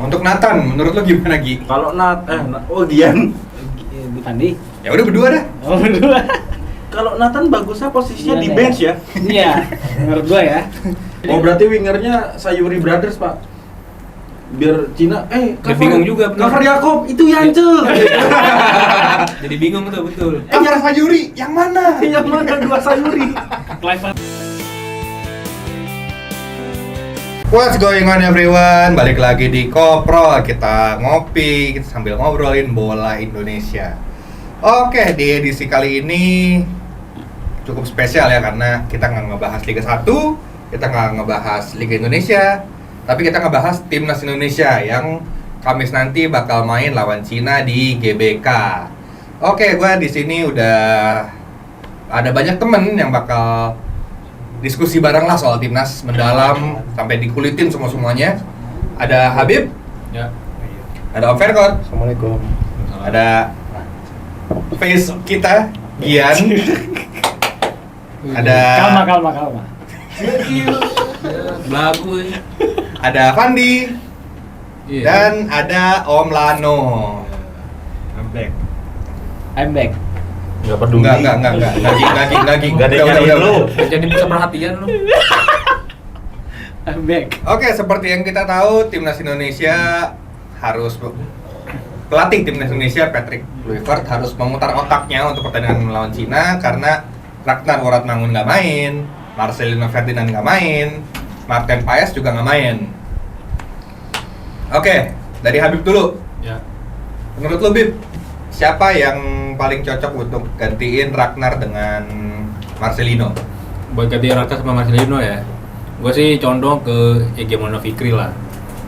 Untuk Nathan, menurut lo gimana Gi? Kalau Gian. Andi. Ya udah berdua dah. Oh, berdua. Kalau Nathan bagusnya posisinya di Gimana bench ya. Iya, menurut gua ya. Oh berarti wingernya Sayuri Brothers Pak. Biar Cina, Dia bingung juga, bener. cover Yakob itu Yance. Jadi bingung tuh betul. Yang Sayuri, yang mana? Yang mana dua Sayuri? Clive. What's going on everyone? Balik lagi di Kopro. Kita ngopi, kita sambil ngobrolin bola Indonesia. Oke, di edisi kali ini cukup spesial ya, karena kita nggak ngebahas Liga 1, kita nggak ngebahas Liga Indonesia, tapi kita ngebahas Timnas Indonesia yang Kamis nanti bakal main lawan Cina di GBK. Oke, gue di sini udah ada banyak temen yang bakal diskusi bareng lah soal Timnas mendalam sampai dikulitin semuanya. Ada Habib, Ya. ada Om Ferkot, Assalamualaikum. ada face kita Gian, ada Kalma. Belagu. ada Fandi, Iya. dan ada Om Lano. I'm back. Enggak peduli. Enggak. Nggak ada yang nyariin lu. Jadi pusat perhatian lu. I'm back. Oke, seperti yang kita tahu, Timnas Indonesia harus pelatih Timnas Indonesia Patrick Kluivert harus memutar otaknya untuk pertandingan melawan Cina karena Ragnar Woratmangun nggak main, Marcelino Ferdinand nggak main, Martin Paes juga nggak main. Oke, dari Habib dulu. Ya. Menurut lo Bib, siapa yang paling cocok untuk gantiin Ragnar dengan Marcelino? Buat ganti Raka sama Marcelino ya. Gua sih condong ke Ege Maulana Fikri lah.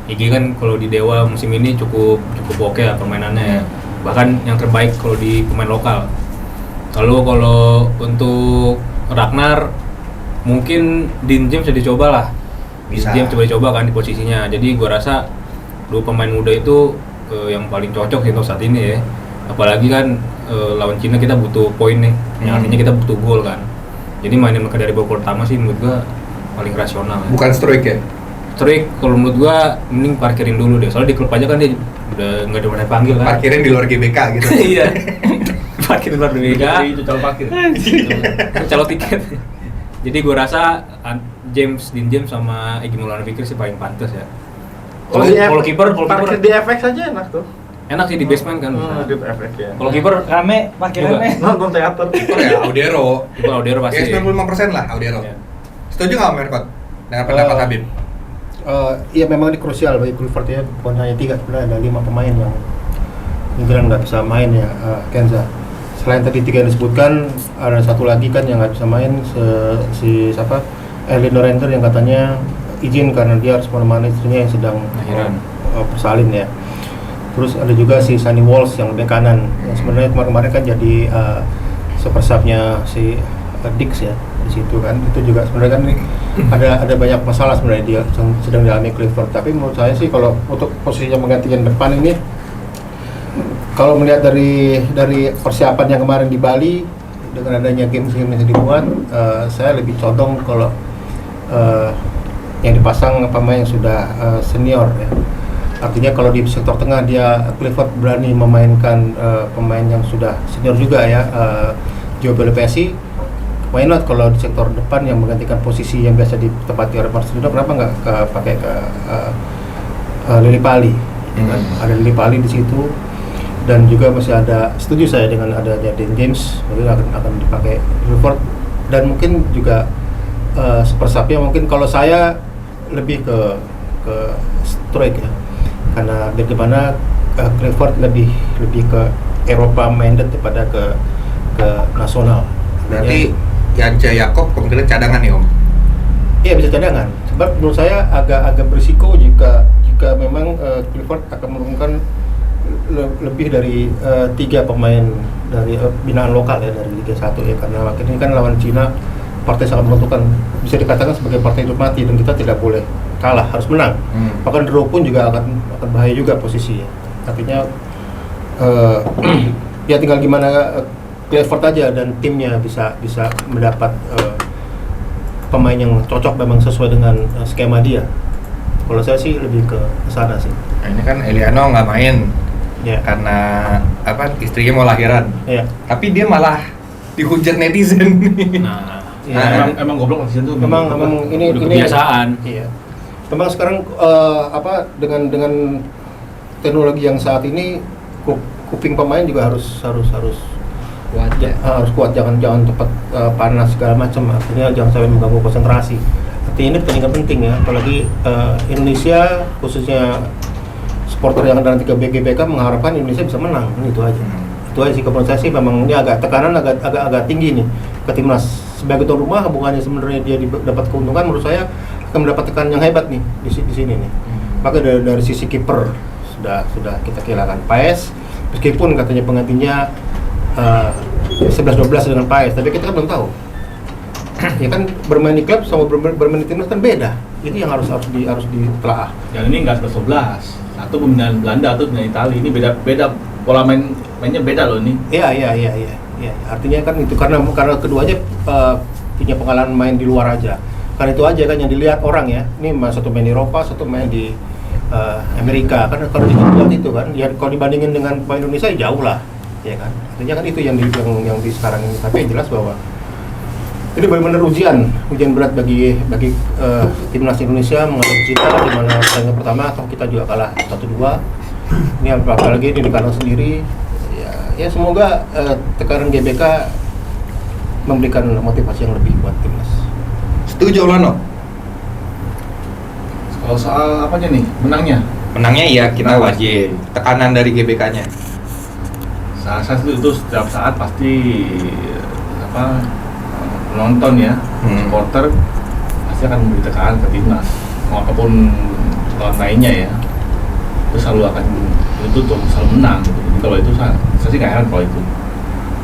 Ege kan kalau di Dewa musim ini cukup oke lah permainannya ya. Bahkan yang terbaik kalau di pemain lokal. Lalu kalau untuk Ragnar mungkin Dean James bisa dicoba lah. Bisa. Dean James coba dicoba kan di posisinya. Jadi gua rasa dua pemain muda itu yang paling cocok sih untuk saat ini ya. Apalagi kan lawan Cina kita butuh poin nih, yang artinya kita butuh gol kan. Jadi mainin mereka dari babak pertama sih menurut gua paling rasional ya. Bukan Struik ya? Struik kalau menurut gua mending parkirin dulu deh, soalnya di klub aja kan dia udah nggak ada mana panggil kan. Parkirin di luar GBK gitu. Iya. Parkirin luar BK. Itu calon parkir. Calon tiket. Jadi gua rasa Dean James sama Egy Maulana Fikri sih paling pantas ya. Kalau kiper parkir di FX aja enak tuh. enak sih di basement kan. Di FX ya. Kalau kiper Rame, makin Juga. rame. Nonton teater. Oh ya, Audero. kiper Audero pasti. Ya 95% lah Audero. Ya. Setuju nggak Om Ferkot dengan pendapat Habib? Iya memang ini krusial bagi Kluivert ya, bukan hanya 3, sebenarnya ada 5 pemain yang mungkin nggak bisa main ya, Kenza. Selain tadi 3 yang disebutkan, ada satu lagi kan yang nggak bisa main, si siapa? Erlin Renter yang katanya izin karena dia harus menemani istrinya yang sedang bersalin ya. Terus ada juga si Sunny Walsh yang bek kanan, yang sebenarnya kemarin kan jadi super sub-nya si Dix ya di situ kan. Itu juga sebenarnya kan ada banyak masalah sebenarnya dia sedang dialami Kluivert. Tapi menurut saya sih kalau untuk posisinya menggantikan depan ini, kalau melihat dari persiapan yang kemarin di Bali dengan adanya game yang dibuat, saya lebih condong kalau yang dipasang pemain yang sudah senior ya. Artinya kalau di sektor tengah dia Kluivert berani memainkan pemain yang sudah senior juga ya, Joe Boniface. Why not kalau di sektor depan yang menggantikan posisi yang biasa ditempati oleh Marcelino, kenapa nggak pakai ke Lili Pali? Kan? Ada Lili Pali di situ, dan juga masih ada, setuju saya dengan adanya Dean James, mungkin akan dipakai Kluivert, dan mungkin juga sepersapnya mungkin kalau saya lebih ke Struik ya, karena bagaimana Kluivert lebih ke Eropa minded daripada ke nasional. Berarti Yance Yakob kemungkinan cadangan nih Om? Iya bisa cadangan. Sebab menurut saya agak berisiko jika memang Kluivert akan menurunkan lebih dari 3 pemain dari binaan lokal ya dari Liga 1 ya, karena ini kan lawan Cina, partai sangat menentukan, bisa dikatakan sebagai partai hidup mati, dan kita tidak boleh kalah, harus menang. Bahkan draw pun juga akan bahaya juga posisi ya. Artinya ya tinggal gimana Kluivert aja dan timnya bisa mendapat pemain yang cocok memang sesuai dengan skema dia. Kalau saya sih lebih ke sana sih. Nah, ini kan Eliano nggak main Ya. karena istrinya mau lahiran. Iya. Tapi dia malah dihujat netizen. Nah, Iya. Emang goblok netizen tuh. Memang ini udah kebiasaan. Iya. Memang sekarang dengan teknologi yang saat ini kuping pemain juga harus Kuat ya. harus kuat, jangan cepat panas segala macam, artinya jangan sampai mengganggu konsentrasi. Artinya ini pertandingan penting ya, apalagi Indonesia khususnya supporter yang ada 3 GBK mengharapkan Indonesia bisa menang, itu aja. Itu aja sih, menurut saya sih memang ini tekanan agak tinggi nih ke timnas. Sebagai tuan rumah, bukannya sebenarnya dia dapat keuntungan, menurut saya akan mendapat tekanan yang hebat nih di sini nih. Maka dari sisi kiper sudah kita kehilangan Paes, meskipun katanya penggantinya 11-12 dengan Paes, tapi kita kan belum tahu. Ya kan bermain di klub sama bermain di timnas kan beda. Itu yang harus ditelaah. Yang ini nggak 11-12. Satu pembinaan Belanda, satu pembinaan Italia. Ini beda pola mainnya beda loh ini. Iya. Artinya kan itu karena keduanya punya pengalaman main di luar aja. Karena itu aja kan yang dilihat orang ya. Ini satu main di Eropa, satu main di Amerika. Kan kalau dilihat itu kan, ya kalau dibandingin dengan pemain Indonesia ya jauh lah, ya kan. Artinya kan itu yang di sekarang ini. Tapi yang jelas bahwa ini benar-benar ujian berat bagi timnas Indonesia menghadapi Cina, di mana pertandingan pertama atau kita juga kalah 1-2. Ini apalagi ini di kandang sendiri. Ya semoga tekanan GBK memberikan motivasi yang lebih buat timnas. Setuju Lano? Kalau soal apanya nih, Menangnya iya, kita wajib. Tekanan dari GBK-nya. Saya itu setiap saat pasti penonton ya, supporter pasti akan memberi tekanan ke timnas, maupun lawan lainnya ya. Itu selalu akan selalu menang. Gitu. Jadi kalau itu saya sih nggak heran kalau itu.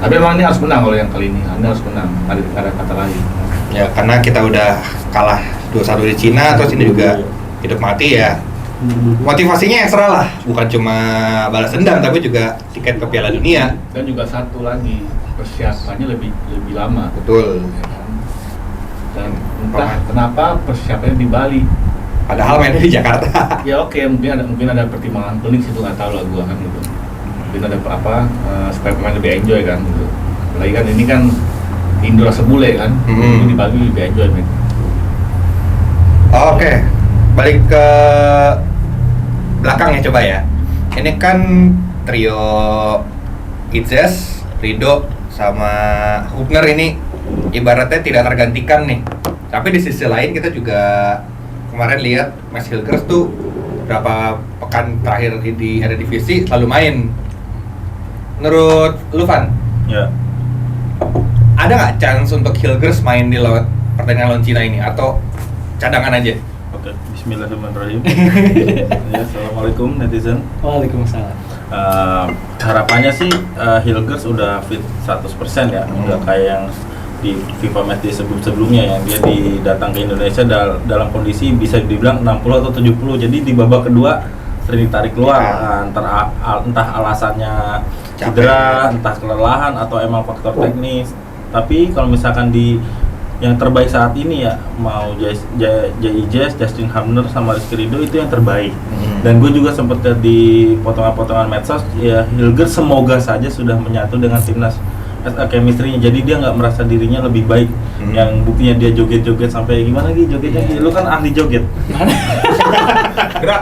Tapi memang ini harus menang kalau yang kali ini harus menang. Nggak ada kata lain. Ya karena kita udah kalah 2-1 di Cina, terus ini juga hidup mati ya. Motivasinya ekstra lah, bukan cuma balas dendam tapi juga tiket ke Piala Dunia. Dan juga satu lagi, persiapannya lebih lama. Betul. Ya kan? Dan entah kenapa persiapannya di Bali. Padahal mainnya di Jakarta. Ya oke, mungkin ada pertimbangan klinik situ, nggak tahu lah gua kan gitu. Mungkin ada supaya pemain lebih enjoy kan gitu. Apalagi kan ini kan indoor sebule kan, jadi di Bali lebih enjoy men. Oke, balik ke belakang ya coba ya. Ini kan trio Itzes, Rido, sama Hubner ini ibaratnya tidak tergantikan nih. Tapi di sisi lain kita juga kemarin lihat Max Hilgers tuh berapa pekan terakhir di Eredivisie selalu main. Menurut lu Van? Ya. Ada nggak chance untuk Hilgers main di pertandingan lawan Cina ini atau cadangan aja? Oke, bismillahirrahmanirrahim. Ya, assalamualaikum netizen. Waalaikumsalam. Harapannya sih Hilgers udah fit 100% ya. Udah kayak yang di FIFA match sebelumnya yang dia datang ke Indonesia dalam kondisi bisa dibilang 60 atau 70. Jadi di babak kedua sering ditarik keluar, entah alasannya cedera, entah kelelahan atau emang faktor teknis. Tapi kalau misalkan yang terbaik saat ini ya mau J.I.J, Justin Hubner sama Rizky Ridho itu yang terbaik. Dan gue juga sempat lihat di potongan-potongan medsos ya, Hilgers semoga saja sudah menyatu dengan timnas chemistry-nya, jadi dia nggak merasa dirinya lebih baik. Yang buktinya dia joget-joget sampai gimana lagi jogetnya? Lu kan ahli joget. Gerak.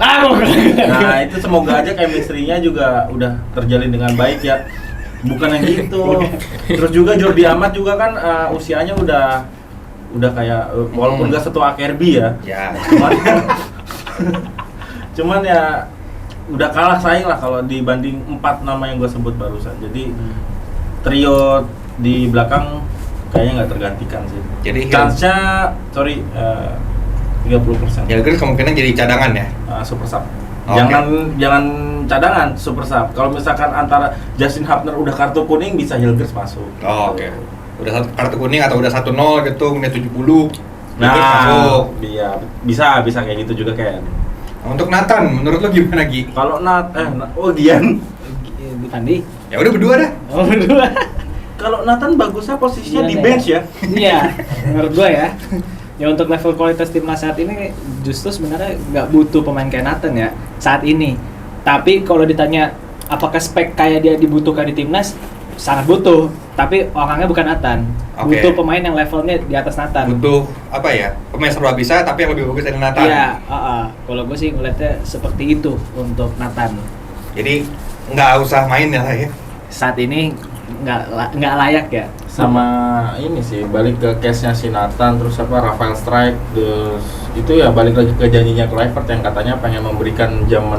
Nah itu semoga aja chemistry-nya juga udah terjalin dengan baik ya. Bukan yang gitu. Terus juga Jordi Amat juga kan usianya udah kayak walaupun nggak setua Akerbi ya. Ya. Cuman ya udah kalah saing lah kalau dibanding 4 nama yang gue sebut barusan. Jadi trio di belakang kayaknya nggak tergantikan sih. Jadi chance-nya 30%. Hilgers kemungkinan jadi cadangan ya. Super sub. Okay. Jangan cadangan, super sub. Kalau misalkan antara Justin Hubner udah kartu kuning bisa Hilgers masuk. Oh, oke. Udah satu kartu kuning atau udah 1-0 gitu, menit 70. Nah, masuk. Iya, bisa kayak gitu juga kayak. Untuk Nathan, menurut lo gimana Gi? Kalau Gian. Andi. Ya udah berdua dah. Oh, berdua. Kalau Nathan bagusnya posisinya Gimana di ya? bench ya. Iya, menurut gua ya. Ya untuk level kualitas timnas saat ini justru sebenarnya nggak butuh pemain kayak Nathan ya saat ini. Tapi kalau ditanya apakah spek kayak dia dibutuhkan di timnas, sangat butuh. Tapi orangnya bukan Nathan. Oke. Butuh pemain yang levelnya di atas Nathan. Butuh apa ya? Pemain serba bisa tapi yang lebih bagus dari Nathan. Iya, kalau gue sih ngeliatnya seperti itu untuk Nathan. Jadi nggak usah main ya lah ya. Saat ini nggak layak ya. Sama ini sih balik ke case-nya si Nathan, terus Rafael Strike, terus itu ya balik lagi ke janjinya Kluivert yang katanya pengen memberikan jam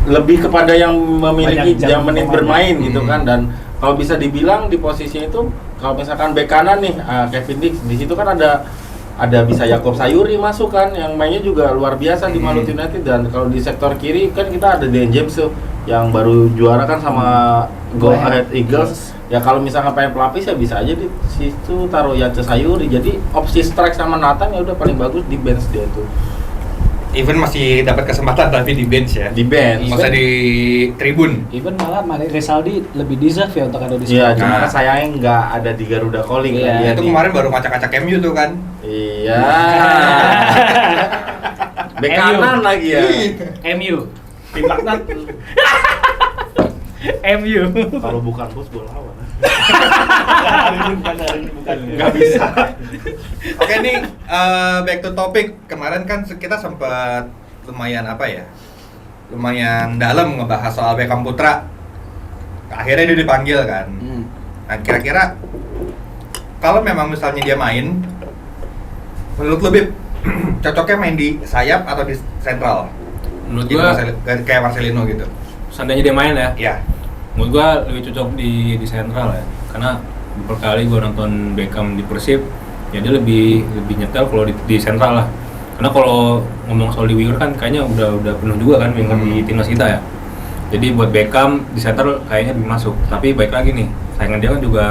lebih kepada yang memiliki Banyak jam menit bermain gitu Hmm. kan. Dan kalau bisa dibilang di posisi itu kalau misalkan bek kanan nih Kevin Dix, di situ kan ada bisa Yakob Sayuri masuk kan yang mainnya juga luar biasa di Maluku United. Dan kalau di sektor kiri kan kita ada Dan James tuh yang baru juara kan sama Go Ahead Eagles. Ya kalau misalkan pengen pelapis ya bisa aja di situ taruh Yace Sayuri. Jadi opsi strike sama Nathan ya udah paling bagus di bench dia tuh. Even masih dapat kesempatan tapi di bench ya. Di bench. Masa di tribun. Even malah Malik Rizaldi lebih deserve ya untuk ada di Iya, squad. cuma Nah. kan sayangnya nggak ada di Garuda Calling Iya. kan dia Itu di- kemarin baru ngacak-ngacak MU tuh kan. Iya. Bek kanan lagi ya. MU. Tim Laknat. MU. Kalau bukan bos bola lawan. Hari ini bukan. Nggak bisa. Oke nih, back to topic. Kemarin kan kita sempat lumayan lumayan dalam ngebahas soal Beckham Putra. Akhirnya dia dipanggil kan. Nah kira-kira kalau memang misalnya dia main, menurut lu Bib, cocoknya main di sayap atau di sentral? Menurut Gitu, gua kayak Marcelino gitu. seandainya dia main ya, Ya. menurut gua lebih cocok di sentral ya. Karena beberapa kali gua nonton Beckham di Persib, ya dia lebih nyetel kalau di sentral lah. Karena kalau ngomong soal di winger kan kayaknya udah penuh juga kan winger di timnas kita ya. Jadi buat Beckham di center kayaknya lebih masuk. Tapi baik lagi nih, saingan dia kan juga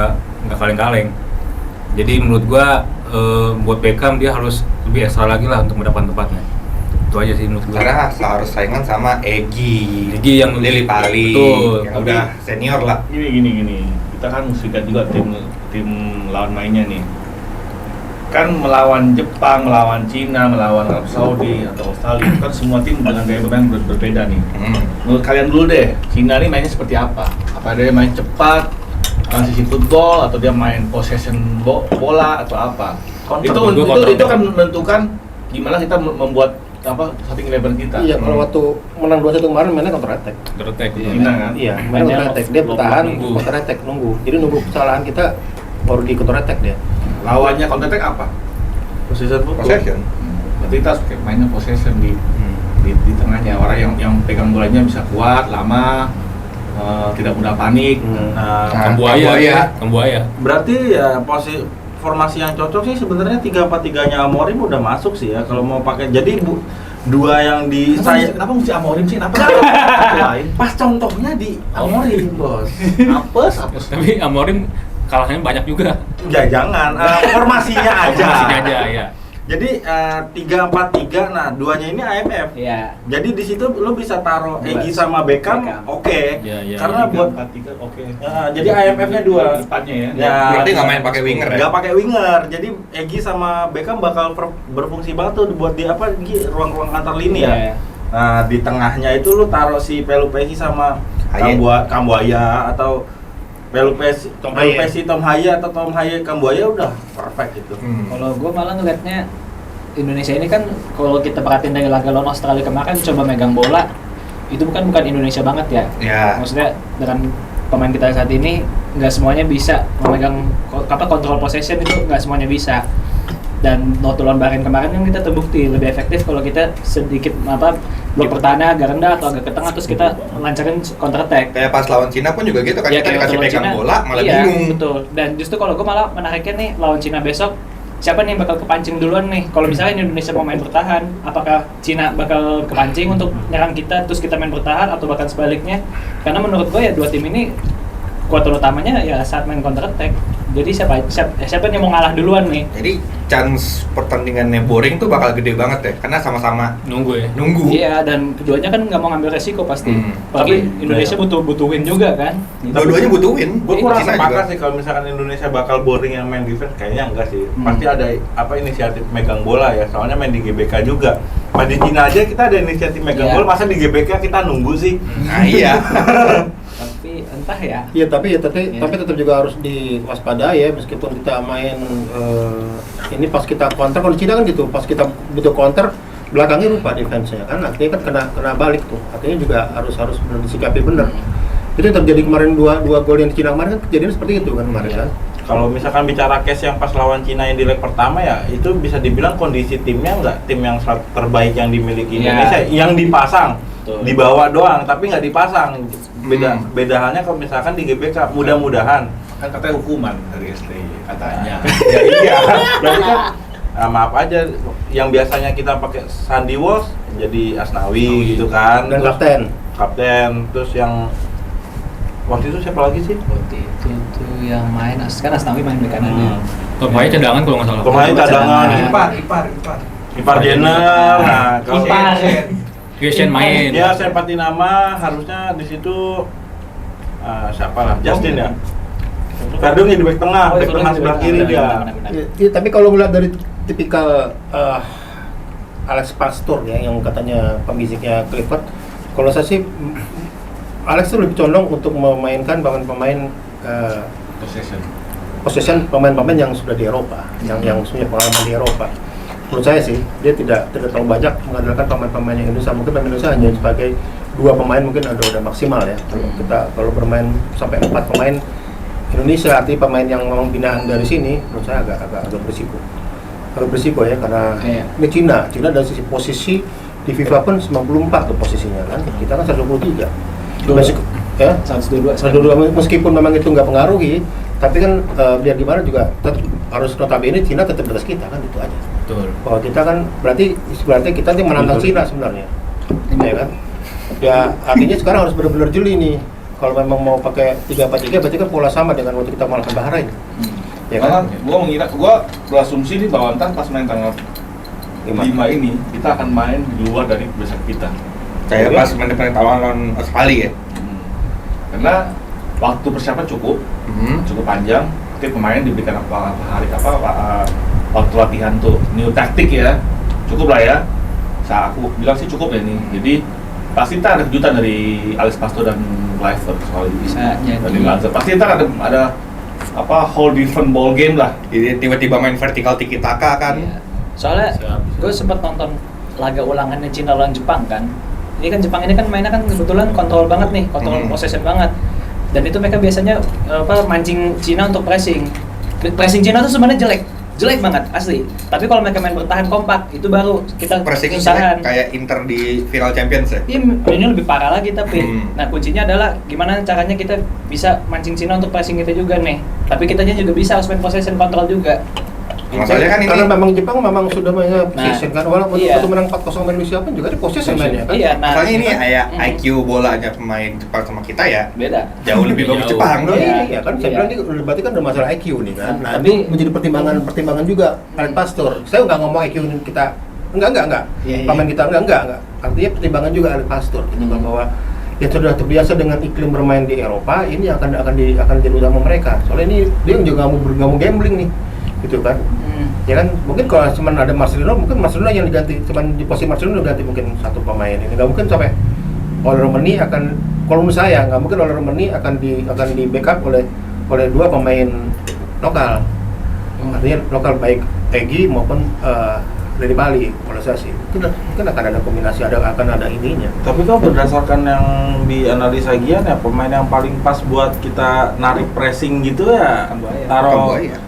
nggak kaleng-kaleng. Jadi menurut gua buat Beckham dia harus lebih ekstra lagi lah untuk mendapatkan tempatnya. Itu aja sih menurut gua. Karena harus saingan sama Egy yang Lili Pali, betul. yang udah senior lah. Gini. Kita kan mesti lihat juga tim lawan mainnya nih. Kan melawan Jepang, melawan Cina, melawan Arab Saudi atau Australia, kan semua tim dengan gaya bermain berbeda nih. Menurut kalian dulu deh, Cina ini mainnya seperti apa? Apa dia main cepat, transisi football, atau dia main possession bola atau apa? Itu kan menentukan gimana kita membuat starting 11 kita. Iya, kalau waktu menang 2-1 kemarin mainnya counter attack. Tertek Cina kan. Iya, mainnya counter attack. Dia bertahan, nunggu. counter attack nunggu. Jadi nunggu kesalahan kita baru di counter attack dia. Lawannya counter attack apa? Possession football. Possession. Berarti kita harus mainnya possession di tengahnya, orang yang pegang bolanya bisa kuat, lama, tidak mudah panik. Nah, Kambuaya. berarti ya formasi yang cocok sih sebenarnya 3-4-3-nya Amorim udah masuk sih ya kalau mau pakai. Jadi dua yang di Kenapa mesti Amorim sih? Kenapa lain? pas contohnya di Amorim bos. Apes. Tapi Amorim kalahnya banyak juga. Ya jangan formasinya aja. Formasinya aja ya. Jadi 3-4-3, nah duanya ini AMF. Iya. Jadi di situ lo bisa taruh Egy sama Beckham, oke. Iya, Karena buat 4-3 oke. jadi AMF-nya dua. Depannya ya. Ya, Berarti nggak main pakai winger ya? Nggak pakai winger. Jadi Egy sama Beckham bakal berfungsi banget tuh buat di ruang-ruang antar lini ya. Iya. Nah, di tengahnya itu lu taruh si Pelupesi sama Hayek. Kambuaya atau Pelupesi, Tom Haye. Tom Haye atau Tom Haye Kambuaya udah perfect gitu. Kalau gue malah ngeliatnya Indonesia ini kan kalau kita perhatiin dari laga lawan Australia kemarin coba megang bola itu bukan Indonesia banget ya. Ya. Maksudnya dengan pemain kita saat ini nggak semuanya bisa memegang kontrol possession itu nggak semuanya bisa. Dan waktu lawan Bahrain kemarin kan kita terbukti lebih efektif kalau kita sedikit blok pertahanan agak rendah atau agak ke tengah terus kita lancarin counter attack. Kayak pas lawan Cina pun juga gitu kan, Ya, kita kayak dikasih lawan pegang Cina, bola malah iya, bingung. Betul. Dan justru kalau gue malah menariknya nih lawan Cina besok siapa nih yang bakal kepancing duluan nih? Kalau misalnya Indonesia mau main bertahan, apakah Cina bakal kepancing untuk nyerang kita terus kita main bertahan atau bahkan sebaliknya? Karena menurut gue ya dua tim ini kekuatan utamanya ya saat main counter attack Jadi siapa yang mau ngalah duluan nih? Jadi chance pertandingannya boring tuh bakal gede banget ya, karena sama-sama Nunggu ya. nunggu. Iya, dan keduanya kan nggak mau ngambil resiko pasti. Apalagi Tapi- Indonesia butuh win juga kan. Dua-duanya butuhin. Gue kurang Cina sepakat juga. sih kalau misalkan Indonesia bakal boring yang main defense, kayaknya enggak sih. Pasti ada inisiatif megang bola ya, soalnya main di GBK juga. Pas di Cina aja kita ada inisiatif megang Iya. bola, masa di GBK kita nunggu sih? Nah iya. Tapi entah ya. Iya, tapi Iya. tetap juga harus diwaspadai ya, meskipun kita main ini pas kita counter, kalau di Cina kan gitu, pas kita butuh counter belakangnya lupa defense-nya kan, artinya kan kena balik tuh, artinya juga harus benar disikapi benar. Itu yang terjadi kemarin dua gol yang di Cina kemarin kan kejadian seperti itu kan kemarin kan. Kalau misalkan bicara case yang pas lawan Cina yang di leg pertama ya, itu bisa dibilang kondisi timnya nggak tim yang terbaik yang dimiliki Iya. Indonesia, yang dipasang. Betul. Dibawa doang, tapi nggak dipasang. Beda halnya kalau misalkan di GBK, mudah-mudahan. Kan katanya hukuman dari STY katanya. Ya iya, berarti kan maaf aja, yang biasanya kita pakai Sandy Walsh jadi Asnawi gitu kan. Dan Terus kapten, terus yang waktu itu siapa lagi sih? Waktu itu tuh yang main kan Asnawi main di kanannya. Pemainnya cadangan kalau nggak salah. Pemain cadangan, Cadangan. Ipar Jenner. Nah, kalau Ipar. Christian main. ya saya pati nama harusnya di situ siapa lah? Justin ya. Verdun di back tengah, Oh, back tengah sebelah kiri dia. Iya, tapi kalau melihat dari tipikal Alex Pastor ya, yang katanya pembisniknya Clifford, kalau saya sih Alex tuh lebih condong untuk memainkan pemain-pemain possession pemain-pemain yang sudah di Eropa, yang punya pengalaman di Eropa. Menurut saya sih dia tidak terlalu banyak mengandalkan pemain-pemain yang Indonesia. Mungkin pemain Indonesia hanya sebagai 2 pemain mungkin udah maksimal ya. Kalau bermain sampai 4 pemain Indonesia, artinya pemain yang memang binaan dari sini, menurut saya agak berisiko ya, karena Iya. ini Cina dari sisi posisi di FIFA pun 94 tuh posisinya kan, kita kan 123. Ya, 122 meskipun memang itu nggak pengaruhi, tapi kan biar gimana juga tetap harus notabene Cina tetap di atas kita kan, itu aja. Betul. Bahwa kita kan berarti kita nih menantang Cina sebenarnya, ya kan? Ya artinya sekarang harus benar-benar jeli nih. Kalau memang mau pakai 3-4-3 berarti kan pola sama dengan waktu kita mengalahkan Bahrain. Ya kan? Gua berasumsi nih bahwa ntar pas main tanggal 5 ini kita akan main di luar dari kebiasaan kita. Kayak Iya. pas menit-menit awal lawan Australia ya. Karena waktu persiapan cukup panjang. Nanti pemain diberikan waktu latihan tuh new taktik ya, cukup lah ya. Aku bilang sih cukup ya nih. Jadi pasti ntar ada kejutan dari Alex Pastor dan Clifford soal ini. Bisa jadi. Dari Lanza. Pasti ntar ada whole different ball game lah. Jadi tiba-tiba main vertical tiki taka kan. Iya. Soalnya gue sempat nonton laga ulangannya Cina lawan Jepang kan. Ini kan Jepang ini kan mainnya kan kebetulan kontrol banget nih, kontrol possession banget. Dan itu mereka biasanya mancing Cina untuk pressing. Pressing Cina tuh sebenarnya jelek banget asli. Tapi kalau mereka main bertahan kompak, itu baru kita Pressing kesusahan. kayak Inter di final Champions ya. Iya, ini lebih parah lagi tapi. Nah, kuncinya adalah gimana caranya kita bisa mancing Cina untuk pressing kita juga nih. Tapi kitanya juga bisa harus main possession control juga. Masalahnya kan ini karena memang Jepang memang sudah mainnya possession kan, walaupun iya. waktu menang 4-0 Indonesia pun juga di possession mainnya kan. Iya, nah. masalahnya ini kita- kayak IQ bolanya pemain Jepang sama kita ya beda. jauh lebih bagus Jauh. Jepang. Nah, Iya. iya kan, saya Iya. bilang ini berarti kan udah masalah IQ nih kan. Nah, Tapi- itu menjadi pertimbangan juga Alex Pastor. Saya nggak ngomong IQ kita, enggak. Iya, iya. Pemain kita enggak. Artinya pertimbangan juga Alex Pastor gitu kan, bahwa yang sudah terbiasa dengan iklim bermain di Eropa, ini akan jadi utama mereka. Soalnya ini dia juga nggak mau gambling nih, gitu kan. Ya kan, mungkin kalau cuma ada Marcelino, mungkin Marcelino yang diganti, cuman di posisi Marcelino diganti mungkin satu pemain ini. Nggak mungkin sampai Ole Romani akan, kalau menurut saya nggak mungkin Ole Romani akan di backup oleh 2 pemain lokal. Artinya lokal baik Egy maupun dari Bali. Kalau saya sih mungkin akan ada kombinasi, akan ada ininya. Tapi kalau berdasarkan yang dianalisa Gian ya, pemain yang paling pas buat kita narik pressing gitu ya,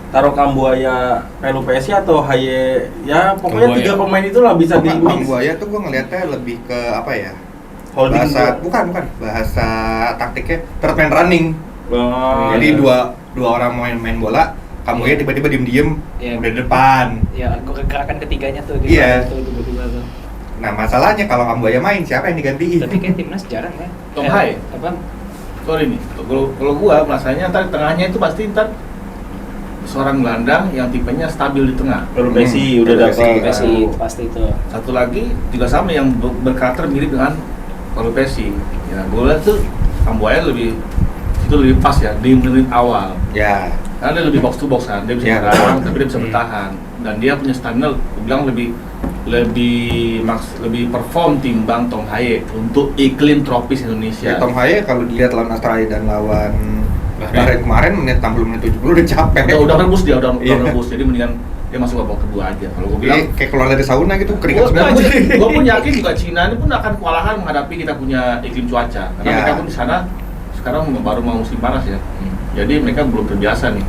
taruh Kambuaya, Pelupesi atau Haye, ya pokoknya Kambuaya. 3 pemain itulah bisa di mix. Buaya tuh gue ngelihatnya lebih ke apa ya? Holding Bahasa gua. bukan bahasa taktiknya third man running. Oh, Jadi iya. dua orang main bola, kamu ya tiba-tiba diem Iya. udah di depan. Ya, gerakan ketiganya tuh Iya. tuh tiba-tiba tuh. Nah masalahnya kalau kamu ya main siapa yang digantiin? Tapi kayak timnas jarang ya. Tom Hai. Apa? Sorry nih, kalau gua masanya ntar tengahnya itu pasti ntar seorang gelandang yang tipenya stabil di tengah. Lalu Messi udah Messi. dapat. Messi pasti itu. Satu lagi juga sama yang berkarakter mirip dengan Paul Messi. Ya, gue lihat tuh Amboya lebih pas ya di menit awal. Ya. Karena dia lebih box to box kan, dia bisa Ya. menyerang tapi dia bisa bertahan dan dia punya stamina, gue bilang lebih perform timbang Tom Haye untuk iklim tropis Indonesia. Ya, Tom Haye kalau dilihat lawan Australia dan lawan Bahrain kemarin menit 60 menit 70 udah capek. udah rebus dia, udah Iya. rebus, jadi mendingan dia masuk babak kedua aja. Kalau gue bilang Kayak keluar dari sauna gitu, keringat semua. gue pun yakin juga Cina ini pun akan kewalahan menghadapi kita punya iklim cuaca karena Ya. mereka pun di sana sekarang baru mau musim panas ya. Jadi mereka belum terbiasa nih.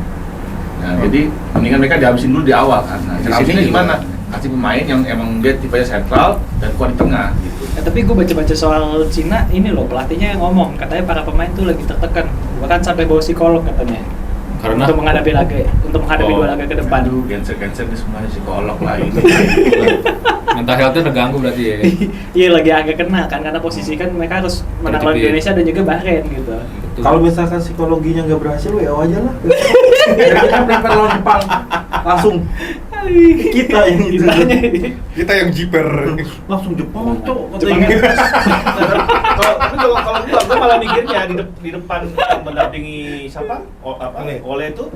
Nah, jadi mendingan mereka dihabisin dulu di awal kan. Nah, di Habisin sini juga. gimana? Kasih pemain yang emang dia tipenya sentral dan kuat di tengah gitu. Tapi gue baca-baca soal Cina ini loh, pelatihnya yang ngomong katanya para pemain tuh lagi tertekan, bahkan sampai bawa psikolog katanya. Karena Untuk menghadapi dua laga ke depan. Aduh, genser-genser di semuanya psikolog lah ini. mental health-nya terganggu berarti ya. Iya lagi agak kena kan karena posisi kan mereka harus menang lawan Tertipin. Indonesia dan juga Bahrain gitu. Betul. Kalau misalkan psikologinya nggak berhasil, WO aja lah. Kita prepare lawan Jepang langsung kita yang gitu. Kita yang jiper. Langsung Jepang, cok. Jepangnya Kalau gua malah mikirnya di depan yang mendampingi siapa? Oleh itu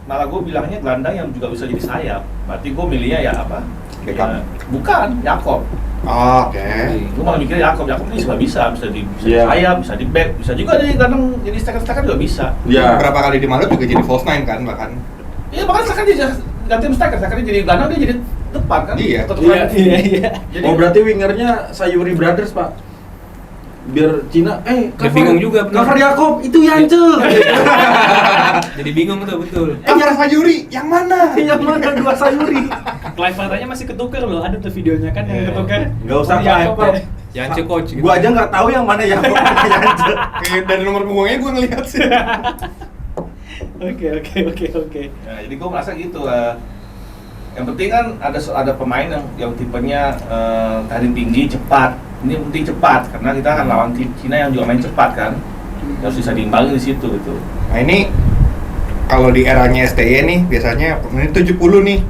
malah gue bilangnya gelandang yang juga bisa jadi sayap. Berarti gue milihnya ya apa? Beckham. Ya, bukan, Yakob. Oke. Gue malah mikirnya Yakob ini juga bisa di Iya. sayap, bisa di back, bisa juga jadi gelandang jadi striker juga bisa. Ya. Berapa kali di Malut juga jadi false nine kan bahkan. Iya bahkan sekarang dia ganti strikernya jadi gelandang dia jadi depan kan? Iya. iya. Jadi, Oh berarti wingernya Sayuri Brothers pak? Biar Cina, Dia bingung juga, bener. cover Yakob, itu Yancel. Jadi bingung tuh betul. Kamera Sayuri yang mana? Yang mana dua Sayuri? Clive katanya masih ketukar loh, ada tuh videonya kan yang Iya. ketukar. Nggak usah Oh, Clive, Yakob Pak. ya. Yance coach gitu. Gua aja nggak tahu yang mana Yakob, mana Yancel. Kayak dari nomor punggungnya gue ngeliat sih. Oke. Nah, jadi gue merasa gitu. Yang penting kan ada pemain yang tipenya tarik tinggi, cepat. Ini penting cepat karena kita akan lawan tim Cina yang juga main cepat kan. Harus bisa diimbangi di situ gitu. Nah ini kalau di eranya STY nih biasanya menit 70 nih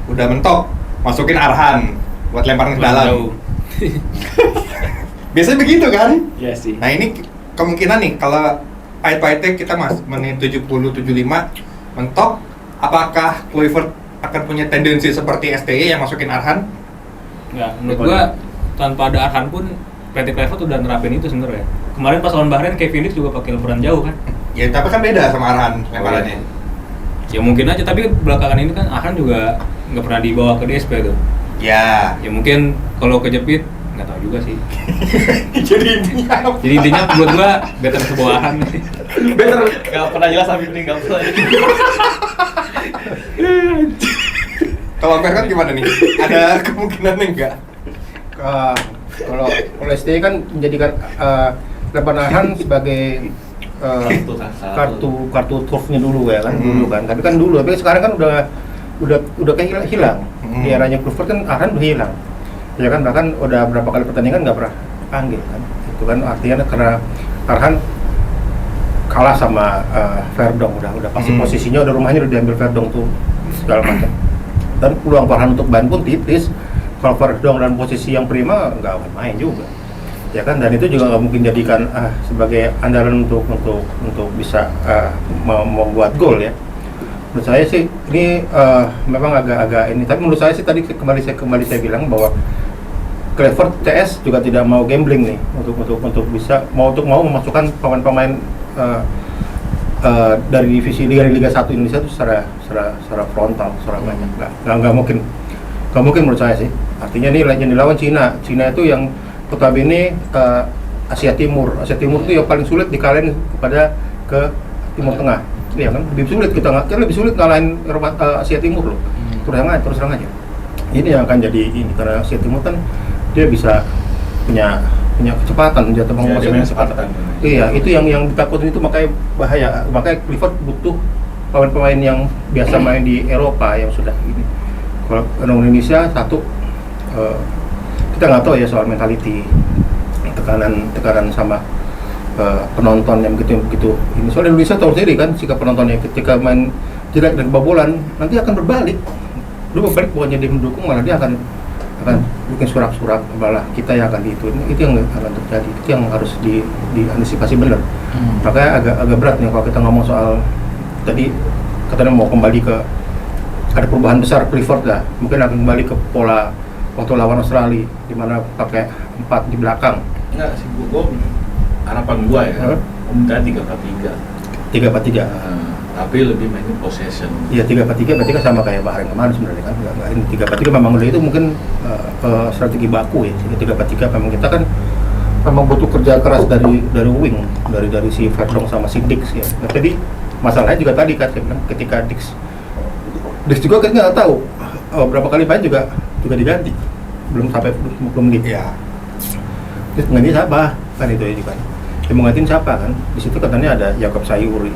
udah mentok, masukin Arhan buat lemparan ke dalam. Jauh. Biasanya begitu kan? Iya sih. Nah ini kemungkinan nih kalau pahit-pahitnya kita menit 70-75 mentok, apakah Kluivert akan punya tendensi seperti STY yang masukin Arhan? Enggak, menurut gua tanpa ada Arhan pun Patrick Kluivert udah nerapin itu sebenarnya. Kemarin pas lawan Bahrain Kevin Phillips juga pakai lemparan jauh kan. Ya tapi kan beda sama Arhan lemparannya. Ya mungkin aja, tapi belakangan ini kan Arhan juga nggak pernah dibawa ke DSP tuh. Ya. Ya mungkin kalau kejepit nggak tahu juga sih. Jadi intinya apa? Jadi intinya menurut gua better sebuahan. Better nggak pernah jelas Habib ini nggak pernah. Kalau Ferkan gimana nih? Ada kemungkinan enggak? Kalau STY kan menjadikan lemparan Arhan sebagai kartu turfnya dulu ya kan, dulu kan. Tapi kan dulu, tapi sekarang kan udah kayak hilang. Di eranya Kluivert kan Arhan udah hilang. Ya kan, bahkan udah berapa kali pertandingan nggak pernah panggil kan. Itu kan artinya karena Arhan kalah sama Verdong, udah pasti posisinya udah rumahnya udah diambil Verdong tuh segala macam. Dan peluang Farhan untuk ban pun tipis. Kalau Verdong dan posisi yang prima nggak akan main juga, ya kan. Dan itu juga nggak mungkin jadikan sebagai andalan untuk bisa membuat gol ya. Menurut saya sih ini memang agak ini. Tapi menurut saya sih tadi kembali saya bilang bahwa Kluivert TS juga tidak mau gambling nih untuk bisa mau memasukkan pemain-pemain dari divisi Liga 1 Indonesia itu secara frontal, secara banyak. Nggak mungkin menurut saya sih. Artinya nih yang dilawan Cina itu yang notabene Asia Timur itu yang paling sulit dikalahin ke Timur Tengah. Iya kan, lebih sulit ngalahin Asia Timur loh. Terus terang aja. Ini yang akan jadi ini karena Asia Timur kan dia bisa punya kecepatan, dia kecepatan. Iya, itu yang ditakutin itu, makanya bahaya. Makanya Kluivert butuh pemain-pemain yang biasa main di Eropa yang sudah ini. Kalau Indonesia kita nggak tahu ya soal mentality, tekanan sama penonton yang begitu ini. Soal Indonesia tahu sendiri kan sikap penontonnya ketika main jelek dan kebobolan, nanti akan berbalik. Dia berbalik bukannya dia mendukung, malah dia akan bikin surat-surat, malah kita yang akan itu yang akan terjadi. Itu yang harus diantisipasi benar. Makanya agak berat nih kalau kita ngomong soal tadi katanya mau kembali ke ada perubahan besar Clifford lah, mungkin akan kembali ke pola waktu lawan Australia di mana pakai 4 di belakang. Enggak sih, gua harapan gua ya, minta 3-4-3. 3-4-3. Tapi lebih mainin possession. Iya, 3-4-3 berarti kan sama kayak Bahrain kemarin sebenarnya kan. Enggak ini 3-4-3 memang udah itu mungkin strategi baku ya. 3-4-3 memang kita kan memang butuh kerja keras dari wing, dari si Verdong sama si Dix ya. Nah, tadi masalahnya juga tadi kan ketika Dix juga kita nggak tahu berapa kali main juga diganti, belum sampai 20 menit. Iya. Terus pengganti siapa kan itu ya kan? Yang menggantiin siapa kan? Di situ katanya ada Jakob Sayuri,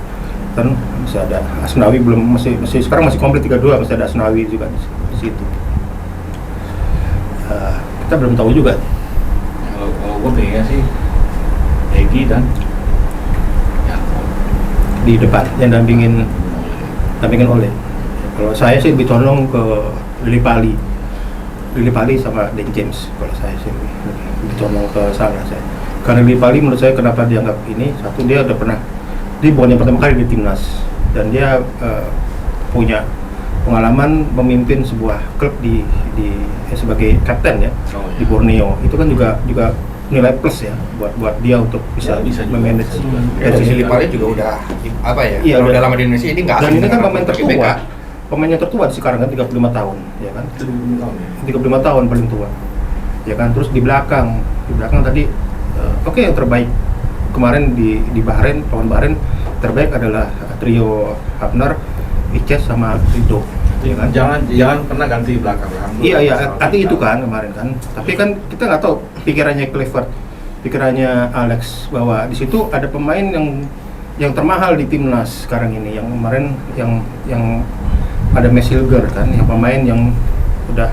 kan masih ada Asnawi belum masih sekarang masih komplit 32, masih ada Asnawi juga di situ. Kita belum tahu juga. Kalau gue pengennya sih Egy dan Jakob Di depan yang dampingin oleh. Kalau saya sih lebih condong ke Lili Pali sama Dan James. Kalau saya sih lebih condong ke sana saya. Karena Lili Pali menurut saya kenapa dianggap ini, satu dia udah pernah bukan yang pertama kali di timnas dan dia punya pengalaman memimpin sebuah klub sebagai kapten ya di Borneo. Itu kan juga nilai plus ya buat dia untuk bisa memanage. Lili Pali juga udah apa ya? Iya, kalau dalam di Indonesia ini nggak dan asing ini kan dengan pemain GBK. tertua. Pemain yang tertua sekarang kan 35 tahun, ya kan? 35 tahun paling tua. Ya kan, terus di belakang tadi oke, yang terbaik kemarin di Bahrain, lawan Bahrain terbaik adalah trio Hafner, Ices sama Rido. Ya kan? Jangan pernah ganti belakang. Iya, arti itu kan kemarin kan. Tapi kan kita nggak tahu pikirannya Clifford, pikirannya Alex bahwa di situ ada pemain yang termahal di timnas sekarang ini, yang kemarin yang ada Mesilger kan, yang pemain yang udah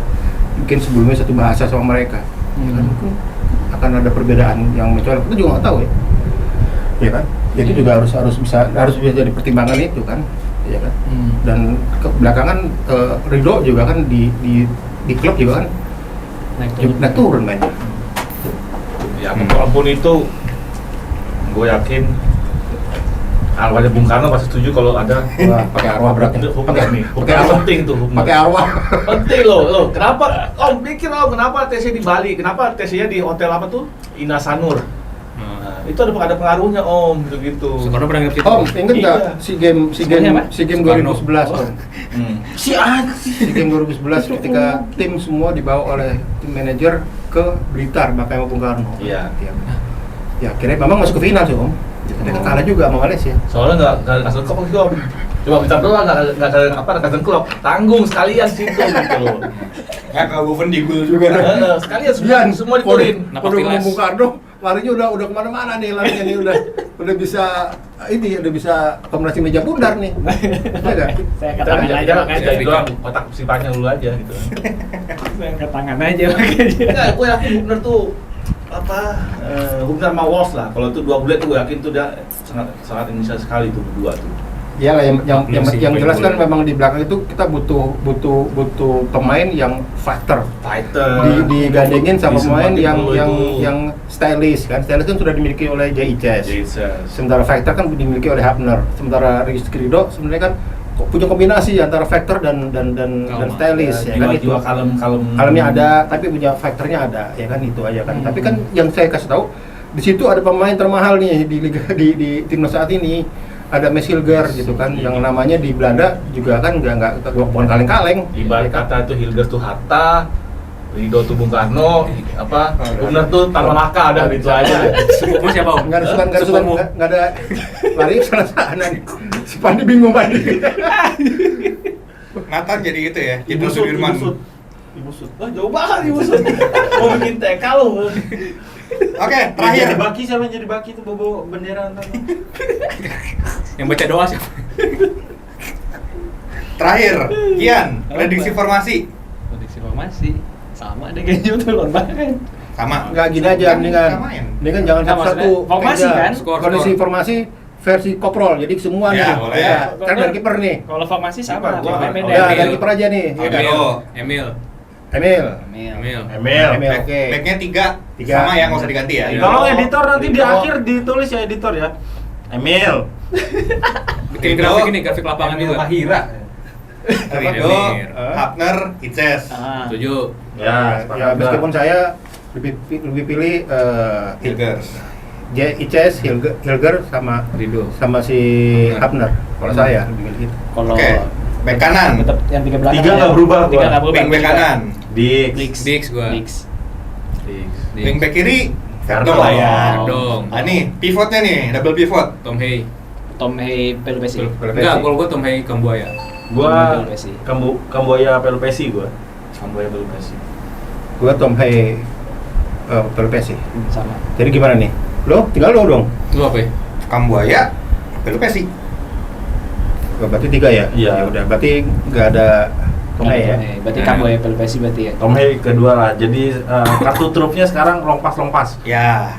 mungkin sebelumnya satu bahasa sama mereka. Ya kan? Mungkin akan ada perbedaan yang mencolok, kita juga nggak tahu ya. Ya kan? Jadi juga harus bisa jadi pertimbangan itu kan. Ya kan? Dan belakangan Rido juga kan di klub juga kan naik turun mainnya. Ya apapun itu, gue yakin arwahnya Bung Karno pasti setuju kalau ada Pakai arwah berarti. hukum nih. Pakai arwah. Penting tuh hukum. Pakai arwah. Penting loh. Kenapa? Pikir kenapa TC di Bali? Kenapa TC-nya di hotel apa tuh? Inasanur. Nah, itu ada pengaruhnya gitu. Soekarno pernah nginep situ. Ingat nggak si game 2011 Om? Si game 2011 ketika tim semua dibawa oleh tim manajer ke Blitar, makanya Bung Karno. Iya. Ya akhirnya memang masuk ke final sih Om. Kita kalah juga sama Malaysia. Soalnya nggak kasih klub sih Om. Cuma kita doang nggak kasih klub. Tanggung sekalian situ gitu loh. Ya kalau Boven di gol juga. Sekalian semua diturin. Napak Udah tilas. Bung Karno, larinya udah kemana-mana nih, larinya nih udah bisa kombinasi meja bundar nih. Ada. Saya angkat tangan aja makanya. Kita doang kotak sifatnya dulu aja gitu. Saya angkat tangan aja makanya. Enggak, gue yakin Hubner tuh Hubner sama Walsh lah. Kalau itu dua bulan tuh gue yakin tuh dia sangat Indonesia sekali tuh berdua tuh. Iyalah yang jelas kan boleh. memang di belakang itu kita butuh pemain yang fighter. Digandengin sama pemain yang stylish kan. Stylish kan sudah dimiliki oleh JICS. Sementara fighter kan dimiliki oleh Hafner. Sementara Rizky Ridho sebenarnya kan punya kombinasi antara fighter dan stylish ya kan itu. Kalemnya ada, tapi punya fighternya ada ya kan, itu aja kan. Tapi kan yang saya kasih tahu di situ ada pemain termahal nih di liga di timnas saat ini. Ada Mesilger gitu kan, yang namanya di Belanda juga kan bukan kaleng-kaleng. Ibarat kata tuh Hilgers tuh Hatta, Rido tuh Bung Karno, Hubner tuh Tanpa Maka, ada gitu aja. Sepupu siapa Om? Nggak ada lari sana nih. Si Pandi bingung Pandi. Nathan jadi itu ya, jadi Sudirman. Ibusut. Wah, jauh banget Ibusut. Mau bikin TK loh. Oke, terakhir. Jadi baki, siapa yang jadi baki itu bobo bendera ntar? Yang baca doa siapa? Terakhir, Kian, prediksi formasi. Prediksi formasi sama deh kayaknya tuh lawan Bahrain. Sama. Nggak gini aja, ini kan jangan Nggak, satu maksudnya formasi aja. kan? Skor. Kondisi formasi versi koprol, jadi semua Ya, nih. boleh. Ya, kan dari kiper nih. Kalau formasi sama, Kiper, gua. main beda. Ya, Emil. dari kiper aja nih. Audero. Emil. Emil. Emil. Emil. Emil, Back- oke. Backnya 3 Tiga. sama ya, nggak usah diganti ya. Iya. Tolong editor nanti di Rido. akhir ditulis ya editor ya. Emil. Bikin Rido. grafik ini, grafik lapangan juga. Mahira. Rido, Emil. Hapner, Ices. Ah. Setuju. Ya, Ya, sepakat. meskipun saya lebih pilih Hilgers. Ices, Hilger sama Rido. si Abner. Kalau saya lebih pilih gitu. Kalau Oke, back kanan. tetap yang tiga belakang. Tiga ya. nggak berubah, Tiga gua. nggak berubah. Wing back tiga. kanan. Dix. Dix gua. Dix. Wing back kiri. Ferdong Ferdong. lah ya. Ferdong. Ah nih, pivotnya nih, double pivot. Tom Hay. Tom Hay Pelupesi. Enggak, kalau gua Tom Hay Kambuaya. Gua Pelupesi. Kamboya Pelupesi gua. Sampai Pelupesi. Gua Tom Hay Pelupesi. Sama. Jadi gimana nih? Lo tinggal lo dong. Lu apa ya? Kambuaya, Pelupesi. Berarti 3 ya? Iya. Ya udah, berarti nggak ada Tom Hay ya? Berarti Ya. kamu ya Pelupesi berarti ya. Tom Hay kedua lah. Jadi kartu trupnya sekarang lompas. Ya.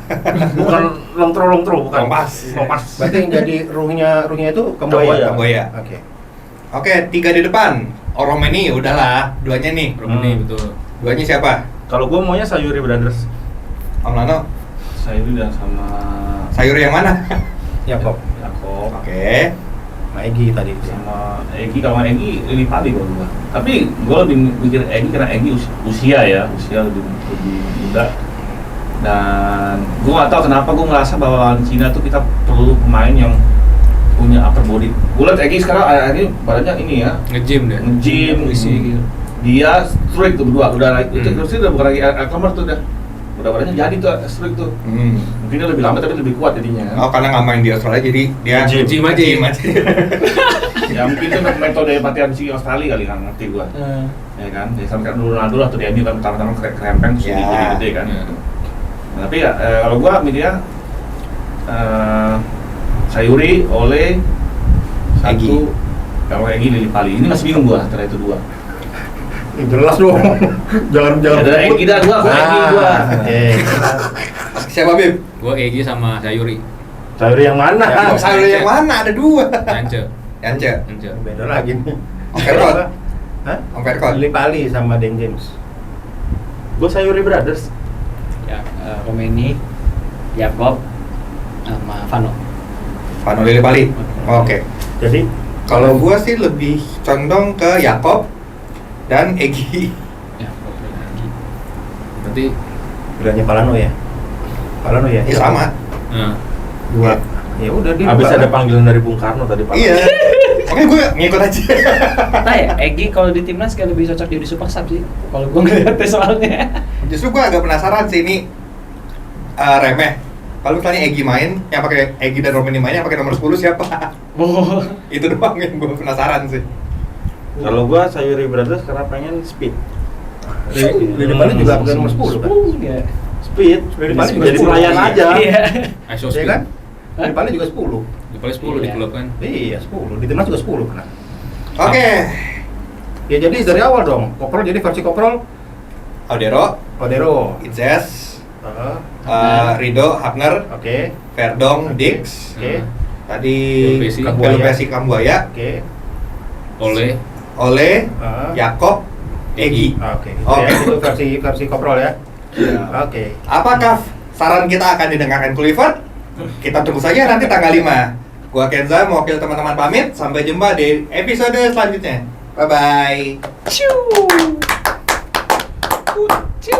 Bukan longtro, bukan. Lompas. Berarti yang jadi ruhnya itu Kamboya. Kamboya. Oke. Oke, 3 di depan. Oromeni udahlah, duanya nih. Romani betul. Duanya siapa? Kalau gua maunya Sayuri Brothers. Om Lano. Sayuri dan sama Sayur yang mana? Yakob. Yakob. Oke. Sama Egy tadi. Sama Egy, kalau Egy Lili Pali gua. Tapi gua lebih mikir Egy karena Egy usia lebih muda. Dan gua nggak tahu kenapa gua ngerasa bahwa lawan Cina tuh kita perlu pemain yang punya upper body. Gua liat Egy sekarang akhirnya badannya ini ya, Nge-gym deh. nge-gym, Isi gitu. dia strike tuh berdua, udah itu Hmm. terus udah bukan lagi Alkmaar tuh udah badannya jadi tuh strike tuh. Mungkin dia lebih lambat tapi lebih kuat jadinya. Oh, karena nggak main di Australia jadi dia Gym aja. Gym aja. Ya mungkin itu metode latihan si Australia kali, nggak ngerti gua. Ya kan, ya sampai dulu Ronaldo lah tuh dia kan pertama-tama krempeng terus Ya. jadi gede kan. Ya. Nah, tapi ya kalau gua mikirnya Sayuri, Ole, Egy. satu, kalau Egy Lili Pali. Ini masih bingung gua antara itu dua. Ya, jelas dong. jangan Ya, ada Egy dah gua, Egy gua. Oke. Siapa Bib? Gua Egy sama Sayuri. Sayuri yang mana? Ya, Sayur yang mana? Ada 2. Yance. Yance. Yance. Beda lagi nih. Om Verkot. Hah? Om Verkot. Lili Pali sama Dan James. Gua Sayuri Brothers. Ya, Romeni, Yakob, sama Vano. Vano Lili Pali. Oke. Jadi Kalau gua sih lebih condong ke Yakob dan Egy. Yakob lagi. Berarti bilangnya Palano ya. Palano ya. Ya sama. nah, Dua. Ya udah dia. Habis dua. ada panggilan dari Bung Karno tadi Pak. Iya. Oke, gue ngikut aja. Nah ya, Egy kalau di timnas kayak lebih cocok jadi super sub sih. Kalau gue ngeliatnya soalnya. Justru gue agak penasaran sih ini remeh. Kalau misalnya Egy main, yang pakai Egy dan Romani main yang pakai nomor 10 siapa? Oh. Itu doang yang gue penasaran sih. Kalau gua Sayuri Brothers karena pengen speed. Lili Pali juga pakai nomor 10 kan. Ya. Speed, Lili Pali juga jadi 10. pelayan aja. Iya. ISO Iya speed. kan? Lili Pali juga 10. Di paling 10 di Iya. klub kan. Iya, 10. Di timnas juga 10 pernah. Oke. Ya jadi dari awal dong. Koprol jadi versi Koprol Audero, Odero. Itzes, Heeh. Rido, Hapner, Oke. Verdong, Dix. Oke. Tadi Pelupesi. Pelupesi Kambuaya, Oke. Oleh Ole, Heeh. Yakob, Egy. Oke. Oke. Itu versi Koprol ya. Oke. Apakah saran kita akan didengarkan Kluivert? Kita tunggu saja nanti tanggal 5. Gua Kenza, mewakili teman-teman pamit. Sampai jumpa di episode selanjutnya. Bye-bye. Ciu. Ciu.